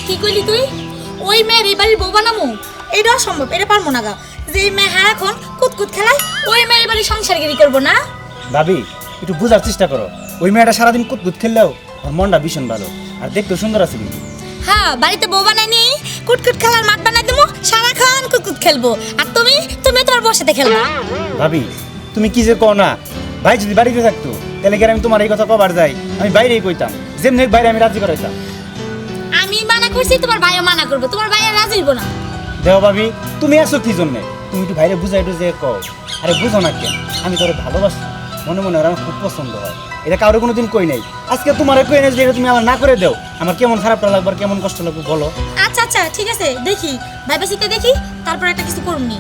কি কইলি তুই? ওই মেয়ের এই বাড়ির বউ বানামু? এটা অসম্ভব, এটা পারবো না গা। যে মেয়ে এখন কুতকুত খেলায় ওই মেয়ের বাড়ির সংসারগিরি করবো না। ভাবি একটু বোঝার চেষ্টা করো, ওই মেয়েটা সারাদিন কুতকুত খেললেও ওর মনটা ভীষণ ভালো, আর দেখতে সুন্দর আছে কিন্তু। হ্যাঁ, বাড়িতে বউ বানাই নি, কুটকুট খেলার মাঠ বানাই দেবো, সারাক্ষণ কুতকুত খেলবো। আর তুমি তোমার বউর সাথে খেলবো। ভাবি তুমি কি যে কও না, ভাই যদি বাড়িতে থাকতো তাহলে কি আর আমি তোমার এই কথা কবার যাই? আমি বাইরেই কইতাম, যেমনি হোক বাইরে আমি রাজি করাইতাম। আমি মানা করছি, তোমার ভাইও মানা করবো, তোমার ভাইয়া রাজি হইব না। দেখো ভাবি, তুমি আসো কি জন্যে? তুমি একটু বাইরে বুঝাই একটু যে কও। আরে বুঝো না কেন, আমি তোর ভালোবাসি, মনে মনে ওর আমার খুব পছন্দ হয়। এটা কারো কোনোদিন কই নাই, আজকে তোমার কই নাই যে এটা তুমি আমার না করে দাও, আমার কেমন খারাপটা লাগবে আর কেমন কষ্ট লাগবে বলো। আচ্ছা আচ্ছা ঠিক আছে, দেখি ভাইবাসিতে দেখি, তারপর একটা কিছু করুন।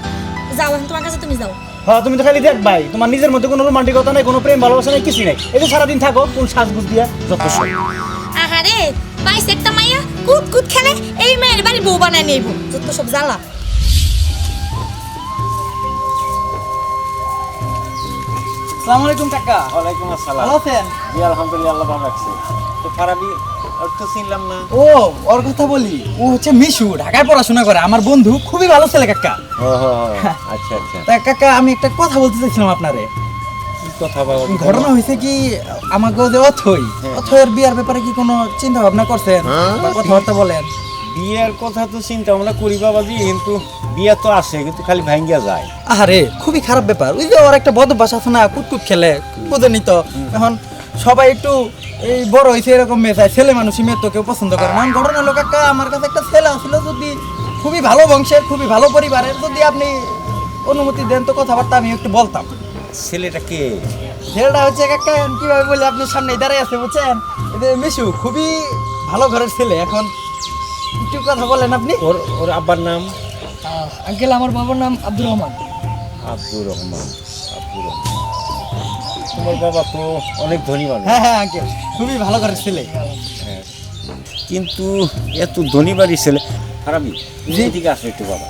যাও এখন তোমার কাছে, তুমি যাও। হ্যাঁ তুমি তো খালি দেখ ভাই, তোমার নিজের মধ্যে কোনো রোমান্টিকতা নাই, কোনো প্রেম ভালোবাসা নাই, কিছু নাই। এই যে সারাদিন থাকো কোন সাজগুজ দিয়া যত সব। আহারে বাইস একটা মাইয়া কুতকুত খেলে এই মেয়ের বাড়ি বউ বানায় নেব, যত সব জ্বালা। আসসালামু আলাইকুম কাকা। ওয়ালাইকুম আসসালাম। ভালো আছেন? জি আলহামদুলিল্লাহ, আল্লাহ ভালো রাখছে। তো ফারাবি আর তো চিনলাম না। ও ওর কথা বলি, ও হচ্ছে মিশু, ঢাকায় পড়াশোনা করে, আমার বন্ধু, খুবই ভালো ছেলে কাকা। ও আচ্ছা আচ্ছা। তা কাকা আমি একটা কথা বলতে চাইছিলাম আপনারে। কি কথা বাবা? ঘটনা হয়েছে কি, আমাকে যে অথয়ের বিয়ার ব্যাপারে কি কোনো চিন্তা ভাবনা করছেন বা কথাবার্তা বলেন? বিয়ের কথা তো চিন্তা ভাবনা করি বাবাজি, কিন্তু বিয়ে তো আসে কিন্তু খালি ভাঙ্গিয়া যায়। আরে খুবই খারাপ ব্যাপার, ওই যে ওর একটা বদ অভ্যাস আছে না, কুটকুট খেলে, বোঝেনি তো। এখন সবাই একটু এই বড় হয়েছে এরকম মেয়ে চায়, ছেলে মানুষই মেয়ে তো কেউ পছন্দ করে না। ঘটনা হলো কাকা, আমার কাছে একটা ছেলে আসছিল, যদি খুবই ভালো বংশের, খুবই ভালো পরিবারের, যদি আপনি অনুমতি দেন তো কথাবার্তা আমি একটু বলতাম। ছেলেটা কে? ছেলেটা হচ্ছে কাকা, কিভাবে বলি, আপনার সামনে দাঁড়াই আছে বুঝছেন, এই যে মিশু, খুবই ভালো ঘরের ছেলে। এখন একটু কথা বলেন আপনি। ওর ওর আব্বার নাম? আঙ্কেল আমার বাবার নাম আব্দুর রহমান। আব্দুর রহমান। আব্দুর রহমান, তোমার বাবা তো অনেক ধনী মানুষ। হ্যাঁ হ্যাঁ আঙ্কেল, খুবই ভালো ঘরের ছেলে। হ্যাঁ, কিন্তু এত ধনী বাড়ির ছেলে। ফারাবি এদিকে আসো একটু বাবা,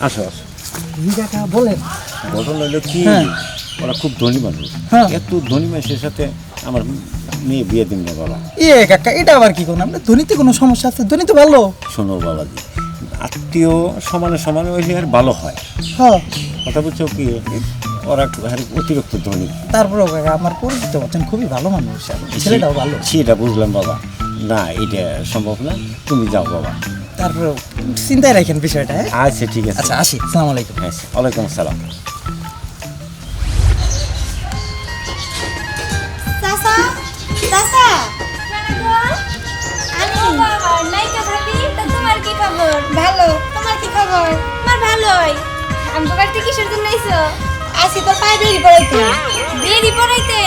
আসো আসো। কাকা বলেন। ঘটনা হলো কি, হ্যাঁ। ওরা খুব ধনী মানুষ। হ্যাঁ। এত ধনী মানুষের সাথে আমার মেয়ে বিয়ে দিন না বাবা। কাকা এটা আবার কি কোন, আপনার ধনীতে কোনো সমস্যা আছে? ধনী তো ভালো। শোনো বাবাজি, আত্মীয় সমানে সমানে হইলে আর ভালো হয়। হ্যাঁ, কথা বলছো কি, ওরা অতিরিক্ত ধনী। তারপরেও কাকা আমার পরিচিত হচ্ছেন, খুবই ভালো মানুষ, ছেলেটাও ভালো। সেটা বুঝলাম বাবা, না এটা সম্ভব না, তুমি যাও বাবা। তারপরেও চিন্তায় রাখেন বিষয়টা। হ্যাঁ আচ্ছা ঠিক আছে। আচ্ছা আসি, আসসালামু আলাইকুম। হ্যাঁ, ওয়ালাইকুম আসসালাম। চাচা চাচা, আমি বাবা নাইকা থাকি, তা তোমার কি খবর? ভালো। তোমার কি খবর? আমার ভালোই। আমি তো বাড়িতে কিসের জন্য আইছো? আসি তো পায়ে বেরি পড়াইতে। বেরি পড়াইতে?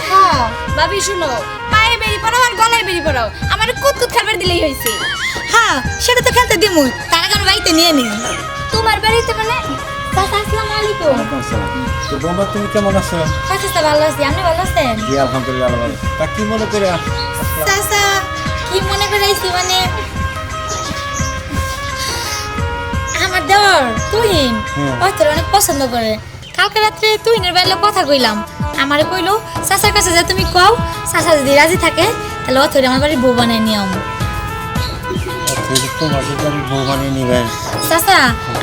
হ্যাঁ ভাবি শুনো, পায়ে বেরি পড়াও আর গলায় বেরি পড়াও, আমার কুতকুত খাবার দিলেই হয়েছে। হ্যাঁ সেটা তো খেলতে দিমু, তার আগে আমি বাড়িতে নিয়ে নিই। তোমার বাড়িতে মানে? চাচা আসসালামু আলাইকুম। ওয়ালাইকুম আসসালাম। তো বাবা তুমি কেমন আছো? চাচা ভালো আছি, আপনি ভালো আছেন? জি আলহামদুলিল্লাহ ভালো। তা কি মনে করে? চাচা কি মনে করে আইছি মানে, আমার দেওর তুহিন ওই তোর অনেক পছন্দ করে। কালকে রাত্রে তুহিনের বাইরে কথা কইলাম, আমারে কইলো চাচার কাছে যে তুমি কও, চাচা যদি রাজি থাকে তাহলে অথরে আমার বাড়ি বউ বানাই নিয়ম। তোমার যদি আমি বউ বানিয়ে নিবেন? চাচা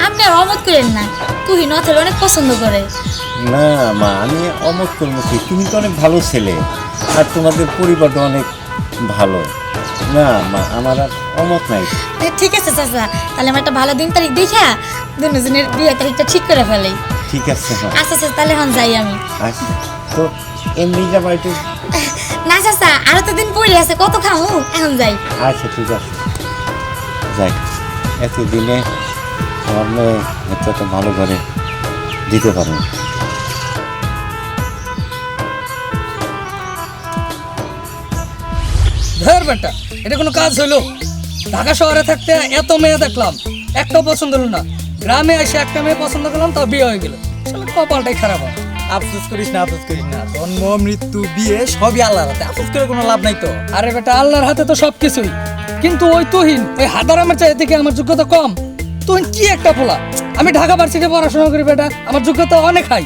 আপনি আর অমত করেন না, তুহিন অথরে অনেক পছন্দ করে। না মা, আমি অমত করবো কি, তুমি তো অনেক ভালো ছেলে আর তোমাদের পরিবারটা অনেক ভালো। না মা, আমার আর অমত নাই। ঠিক আছে চাচা, তাহলে আমার একটা ভালো দিন তারিখ দেখা দুজনের বিয়ে তারিখটা ঠিক করে ফেলাই। ঠিক আছে মা। আচ্ছা আচ্ছা তাহলে এখন যাই আমি। আচ্ছা, তো এমনি যাবা একটু? না চাচা আরো তো দিন পড়ে আছে, কত খামু, এখন যাই। আচ্ছা ঠিক আছে, যাই। এতদিনে আমার মেয়ে এত ভালো করে দিতে পারবো। ধর বেটা, এটা কোনো কাজ হইলো? ঢাকা শহরে থাকতে এত মেয়ে দেখলাম, একটাও পছন্দ হলো না। গ্রামে এসে একটা মেয়ে পছন্দ করলাম, তাও বিয়ে হয়ে গেল। আসলে কপালটাই খারাপ হয়। আফসোস করিস না, আফসোস করিস না, জন্ম মৃত্যু বিয়ে সবই আল্লাহর হাতে, আফসোস করে কোনো লাভ নাই তো। আরে বেটা, আল্লাহর হাতে তো সবকিছুই, কিন্তু ওই তুহিন, ওই হাদারামের চাই থেকে আমার যোগ্যতা কম। তুহিন কি একটা পোলা, আমি ঢাকা ভার্সিটিতে পড়াশোনা করি বেটা, আমার যোগ্যতা অনেক হাই।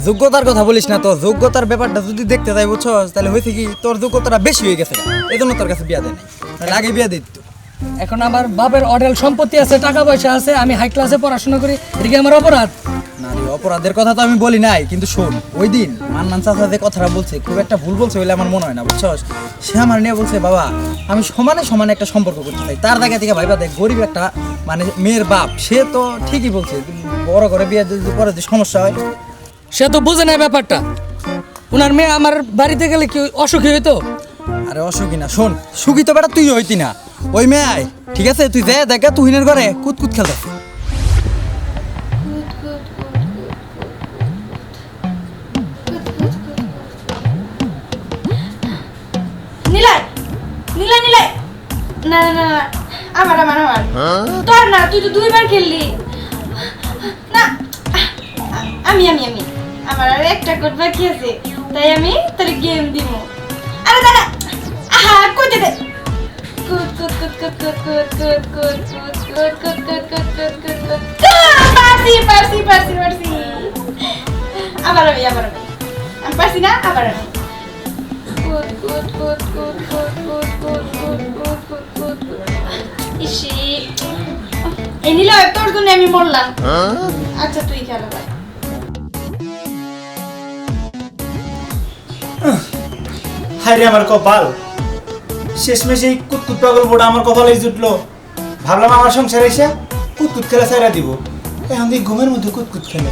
যোগ্যতার কথা বলিস না তো, যোগ্যতার ব্যাপারটা যদি দেখতে যাই বুঝছস তাহলে হয়েছে কি তোর যোগ্যতাটা বেশি হয়ে গেছে, এই জন্য তোর কাছে বিয়া দেয় নাই, তাহলে আগে বিয়া দিত। এখন আমার বাপের অডেল সম্পত্তি আছে, টাকা পয়সা আছে, আমি হাই ক্লাসে পড়াশোনা করি, এদিকে আমার অপরাধ। না রে, অপরাধের কথা তো আমি বলি নাই, কিন্তু শোন ওই দিন মান্নান চাচা যে কথাটা বলছে খুব একটা ভুল বলছে বলে আমার মনে হয় না বুঝছস। সে আমার নিয়ে বলছে বাবা আমি সমানে সমানে একটা সম্পর্ক করতে চাই, তার জায়গা থেকে ভাইবা দেখ গরিব একটা মানে মেয়ের বাপ, সে তো ঠিকই বলছে বড় করে বিয়ে যদি করে যে সমস্যা হয়। সে তো বুঝে না ব্যাপারটা, ওনার মেয়ে আমার বাড়িতে গেলে কি অসুখী হইতো? আরে অসুখী না, শোন সুখী তো বেটা তুই হইতি না, ওই মেয়ে আয় ঠিক আছে, তুই যা দেখা তুহিনের ঘরে কুতকুত খেলতে। নিলাই নিলাই নিলাই, না না না না, আমার আমার আমার তোর না, তুই তো 2 বার খেললি না। আমি আমি আমি আমার আর একটা কোড বাকি আছে, তাই আমি তোর গেম দিব। আরে দাদা, আহা কইতে দে। কুদ কুদ কুদ কুদ কুদ কুদ কুদ কুদ কুদ কুদ কুদ কুদ কুদ কুদ কুদ, পারছি পারছি পারছি পারছি। আবার আমি আমি পারছি না, আবার আমি। কুদ কুদ কুদ কুদ কুদ কুদ কুদ কুদ কুদ কুদ কুদ কুদ। ইসি, এই নিলা তোর জন্য আমি মরলাম। আচ্ছা তুই খেলা ভাই। হায় রে আমার কপাল, শেষমেশ এই কুতকুত পাগল বোর্ড আমার কপালে জুটলো। ভাবলাম আমার সংসার এসে কুতকুত খেলা ছাইরা দিব, এখন দেখি ঘুমের মধ্যে কুতকুত খেলে।